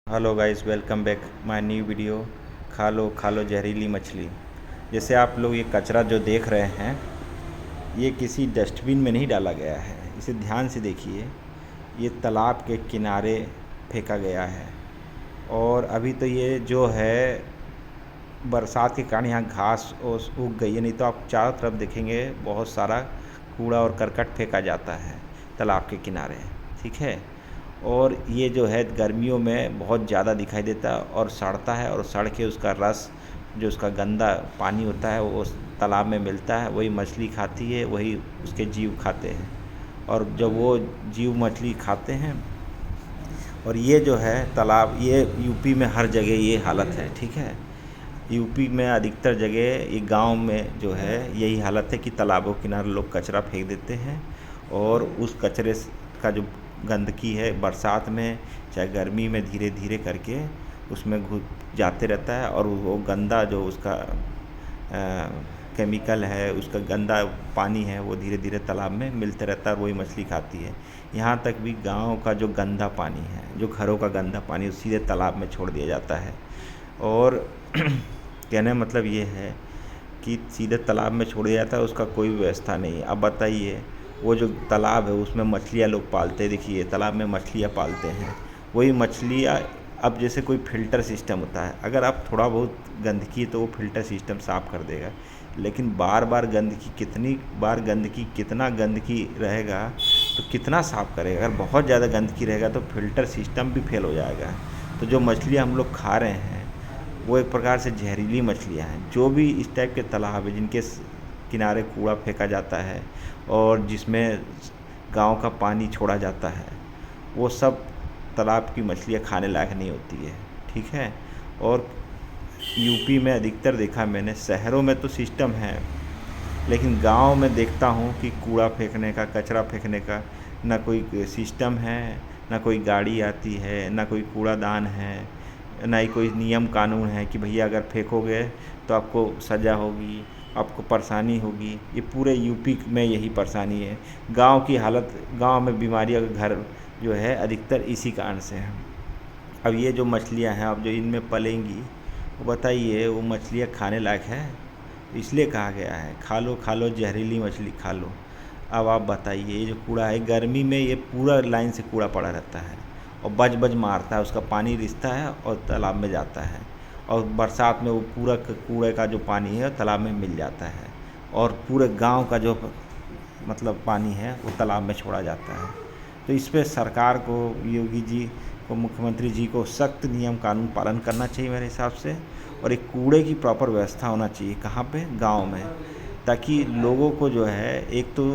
Hello guys, welcome back my new video. खा लो जहरीली मछली। जैसे आप लोग ये कचरा जो देख रहे हैं, ये किसी डस्टबिन में नहीं डाला गया है। इसे ध्यान से देखिए। ये तालाब के किनारे फेंका गया है। और अभी तो ये जो है बरसात के कारण यहाँ घास ओस उग गई है, नहीं तो आप चारों तरफ देखेंगे बहुत सारा कूड़ा और करकट फेंका जाता है तालाब के किनारे। ठीक है। और ये जो है गर्मियों में बहुत ज़्यादा दिखाई देता है और सड़ता है, और सड़ के उसका रस जो उसका गंदा पानी होता है वो उस तालाब में मिलता है। वही मछली खाती है, वही उसके जीव खाते हैं। और जब वो जीव मछली खाते हैं, और ये जो है तालाब, ये यूपी में हर जगह ये हालत है। ठीक है। यूपी में अधिकतर जगह, ये गांव में जो है यही हालत है कि तालाबों के किनारे लोग कचरा फेंक देते हैं। और उस कचरे का जो गंदगी है बरसात में चाहे गर्मी में धीरे धीरे करके उसमें घुस जाते रहता है, और वो गंदा जो उसका केमिकल है, उसका गंदा पानी है, वो धीरे धीरे तालाब में मिलते रहता है और वही मछली खाती है। यहाँ तक भी गांव का जो गंदा पानी है, जो घरों का गंदा पानी, सीधे तालाब में छोड़ दिया जाता है। और कहने का मतलब ये है कि सीधे तालाब में छोड़ दिया जाता है, उसका कोई व्यवस्था नहीं है। अब बताइए, वो जो तालाब है उसमें मछलियाँ लोग पालते हैं। देखिए तालाब में मछलियाँ पालते हैं, वही मछलियाँ, अब जैसे कोई फ़िल्टर सिस्टम होता है, अगर आप थोड़ा बहुत गंदगी है तो वो फ़िल्टर सिस्टम साफ़ कर देगा। लेकिन बार बार गंदगी, कितनी बार गंदगी, कितना गंदगी रहेगा तो कितना साफ़ करेगा। अगर बहुत ज़्यादा गंदगी रहेगा तो फ़िल्टर सिस्टम भी फेल हो जाएगा। तो जो मछलियाँ हम लोग खा रहे हैं वो एक प्रकार से जहरीली मछलियाँ हैं। जो भी इस टाइप के तालाब है जिनके किनारे कूड़ा फेंका जाता है और जिसमें गांव का पानी छोड़ा जाता है, वो सब तालाब की मछलियाँ खाने लायक नहीं होती है। ठीक है। और यूपी में अधिकतर देखा मैंने, शहरों में तो सिस्टम है, लेकिन गांव में देखता हूँ कि कूड़ा फेंकने का, कचरा फेंकने का ना कोई सिस्टम है, ना कोई गाड़ी आती है, ना कोई कूड़ादान है, ना ही कोई नियम कानून है कि भैया अगर फेंकोगे तो आपको सज़ा होगी, आपको परेशानी होगी। ये पूरे यूपी में यही परेशानी है। गांव की हालत, गांव में बीमारियों का घर जो है अधिकतर इसी कारण से है। अब ये जो मछलियां हैं, अब जो इनमें पलेंगी, वो बताइए वो मछलियां खाने लायक है? इसलिए कहा गया है खा लो जहरीली मछली खा लो। अब आप बताइए, ये जो कूड़ा है गर्मी में ये पूरा लाइन से कूड़ा पड़ा रहता है और बज बज मारता है, उसका पानी रिसता है और तालाब में जाता है। और बरसात में वो पूरा कूड़े का जो पानी है तालाब में मिल जाता है, और पूरे गांव का जो मतलब पानी है वो तालाब में छोड़ा जाता है। तो इस पे सरकार को, योगी जी को, मुख्यमंत्री जी को सख्त नियम कानून पालन करना चाहिए मेरे हिसाब से। और एक कूड़े की प्रॉपर व्यवस्था होना चाहिए, कहाँ पे? गांव में, ताकि लोगों को जो है एक तो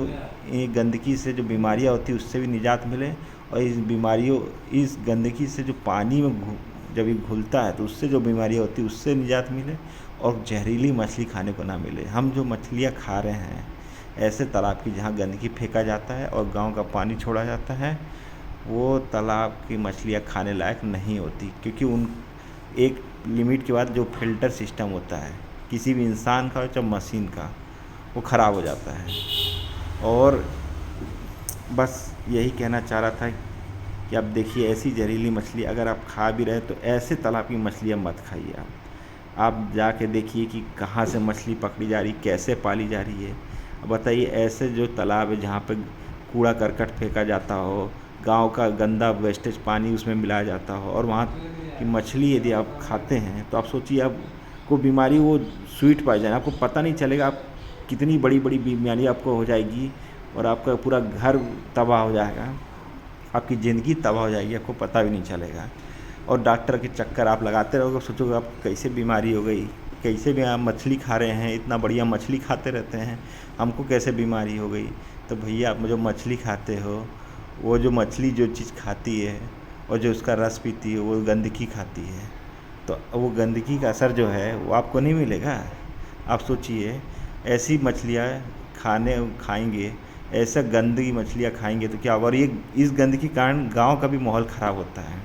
ये गंदगी से जो बीमारियां होती है उससे भी निजात मिले, और इस गंदगी से जो पानी में जब ये घुलता है तो उससे जो बीमारियां होती है उससे निजात मिले, और जहरीली मछली खाने को ना मिले। हम जो मछलियाँ खा रहे हैं ऐसे तालाब की जहाँ गंदगी फेंका जाता है और गांव का पानी छोड़ा जाता है, वो तालाब की मछलियाँ खाने लायक नहीं होती, क्योंकि उन एक लिमिट के बाद जो फ़िल्टर सिस्टम होता है किसी भी इंसान का चाहे मशीन का, वो ख़राब हो जाता है। और बस यही कहना चाह रहा था कि आप देखिए, ऐसी जहरीली मछली अगर आप खा भी रहे तो ऐसे तालाब की मछलियाँ मत खाइए। आप जाके देखिए कि कहाँ से मछली पकड़ी जा रही, कैसे पाली जा रही है। अब बताइए, ऐसे जो तालाब है जहाँ पे कूड़ा करकट फेंका जाता हो, गांव का गंदा वेस्टेज पानी उसमें मिलाया जाता हो, और वहाँ की मछली यदि आप खाते हैं तो आप सोचिए आपको बीमारी वो स्वीट पॉइजन, आपको पता नहीं चलेगा आप कितनी बड़ी बड़ी बीमारी आपको हो जाएगी, और आपका पूरा घर तबाह हो जाएगा, आपकी ज़िंदगी तबाह हो जाएगी, आपको पता भी नहीं चलेगा। और डॉक्टर के चक्कर आप लगाते रहोगे, सोचोगे आप कैसे बीमारी हो गई, कैसे भी आप मछली खा रहे हैं, इतना बढ़िया मछली खाते रहते हैं, हमको कैसे बीमारी हो गई। तो भैया, आप जो मछली खाते हो, वो जो मछली जो चीज़ खाती है और जो उसका रस पीती है वो गंदगी खाती है, तो वो गंदगी का असर जो है वो आपको नहीं मिलेगा। आप सोचिए, ऐसी मछलियाँ खाएंगे, ऐसा गंदगी मछलियाँ खाएंगे तो क्या होगा। और ये इस गंदगी के कारण गांव का भी माहौल ख़राब होता है,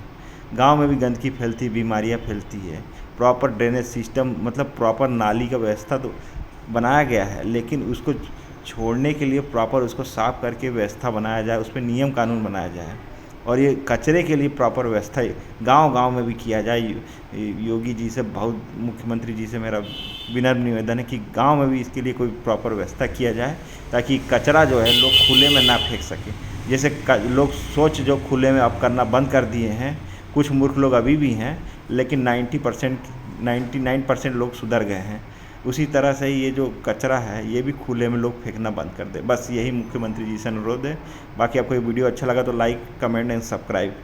गांव में भी गंदगी फैलती, बीमारियां फैलती है। प्रॉपर ड्रेनेज सिस्टम, मतलब प्रॉपर नाली का व्यवस्था तो बनाया गया है, लेकिन उसको छोड़ने के लिए प्रॉपर उसको साफ़ करके व्यवस्था बनाया जाए, उस पर नियम कानून बनाया जाए, और ये कचरे के लिए प्रॉपर व्यवस्था गांव-गांव में भी किया जाए। योगी जी से बहुत, मुख्यमंत्री जी से मेरा विनम्र निवेदन है कि गांव में भी इसके लिए कोई प्रॉपर व्यवस्था किया जाए, ताकि कचरा जो है लोग खुले में ना फेंक सकें। जैसे लोग सोच जो खुले में अब करना बंद कर दिए हैं, कुछ मूर्ख लोग अभी भी हैं, लेकिन 99% लोग सुधर गए हैं। उसी तरह से ये जो कचरा है ये भी खुले में लोग फेंकना बंद कर दें। बस यही मुख्यमंत्री जी से अनुरोध है। बाकी आपको ये वीडियो अच्छा लगा तो लाइक, कमेंट एंड सब्सक्राइब।